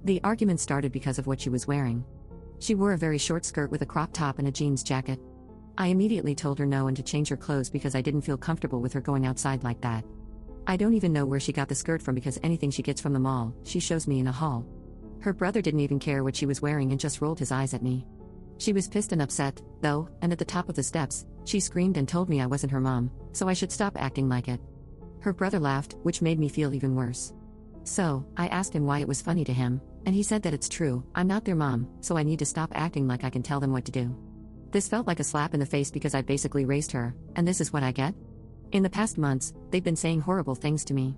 The argument started because of what she was wearing. She wore a very short skirt with a crop top and a jeans jacket. I immediately told her no and to change her clothes because I didn't feel comfortable with her going outside like that. I don't even know where she got the skirt from because anything she gets from the mall, she shows me in a haul. Her brother didn't even care what she was wearing and just rolled his eyes at me. She was pissed and upset, though, and at the top of the steps, she screamed and told me I wasn't her mom, so I should stop acting like it. Her brother laughed, which made me feel even worse. So, I asked him why it was funny to him, and he said that it's true, I'm not their mom, so I need to stop acting like I can tell them what to do. This felt like a slap in the face because I basically raised her, and this is what I get? In the past months, they've been saying horrible things to me.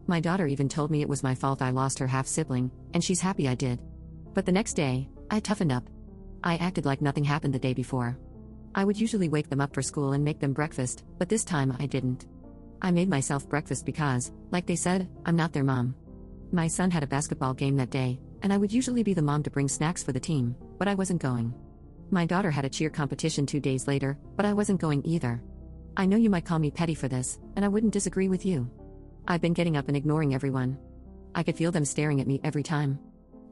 My daughter even told me it was my fault I lost her half-sibling, and she's happy I did. But the next day, I toughened up. I acted like nothing happened the day before. I would usually wake them up for school and make them breakfast, but this time I didn't. I made myself breakfast because, like they said, I'm not their mom. My son had a basketball game that day, and I would usually be the mom to bring snacks for the team, but I wasn't going. My daughter had a cheer competition 2 days later, but I wasn't going either. I know you might call me petty for this, and I wouldn't disagree with you. I've been getting up and ignoring everyone. I could feel them staring at me every time.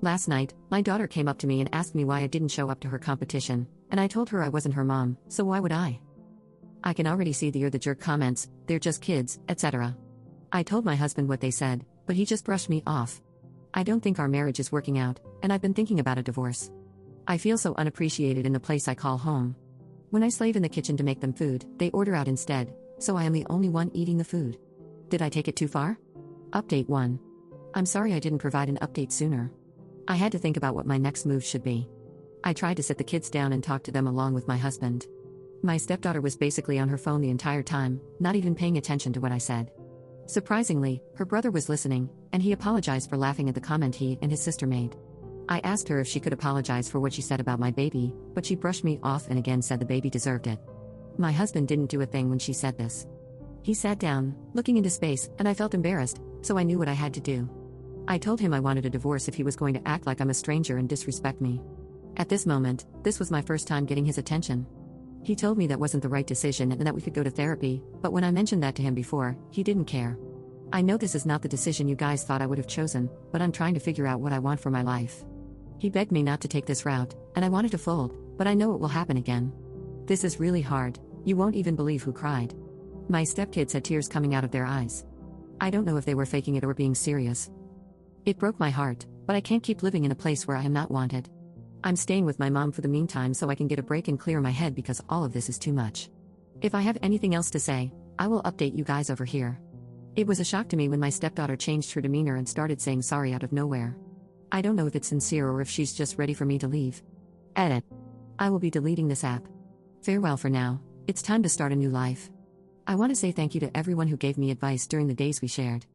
Last night, my daughter came up to me and asked me why I didn't show up to her competition, and I told her I wasn't her mom, so why would I? I can already see the "you're the jerk" comments, "they're just kids," etc. I told my husband what they said, but he just brushed me off. I don't think our marriage is working out, and I've been thinking about a divorce. I feel so unappreciated in the place I call home. When I slave in the kitchen to make them food, they order out instead, so I am the only one eating the food. Did I take it too far? Update 1. I'm sorry I didn't provide an update sooner. I had to think about what my next move should be. I tried to sit the kids down and talk to them along with my husband. My stepdaughter was basically on her phone the entire time, not even paying attention to what I said. Surprisingly, her brother was listening, and he apologized for laughing at the comment he and his sister made. I asked her if she could apologize for what she said about my baby, but she brushed me off and again said the baby deserved it. My husband didn't do a thing when she said this. He sat down, looking into space, and I felt embarrassed, so I knew what I had to do. I told him I wanted a divorce if he was going to act like I'm a stranger and disrespect me. At this moment, this was my first time getting his attention. He told me that wasn't the right decision and that we could go to therapy, but when I mentioned that to him before, he didn't care. I know this is not the decision you guys thought I would have chosen, but I'm trying to figure out what I want for my life. He begged me not to take this route, and I wanted to fold, but I know it will happen again. This is really hard, you won't even believe who cried. My stepkids had tears coming out of their eyes. I don't know if they were faking it or being serious. It broke my heart, but I can't keep living in a place where I am not wanted. I'm staying with my mom for the meantime so I can get a break and clear my head because all of this is too much. If I have anything else to say, I will update you guys over here. It was a shock to me when my stepdaughter changed her demeanor and started saying sorry out of nowhere. I don't know if it's sincere or if she's just ready for me to leave. Edit. I will be deleting this app. Farewell for now, it's time to start a new life. I want to say thank you to everyone who gave me advice during the days we shared.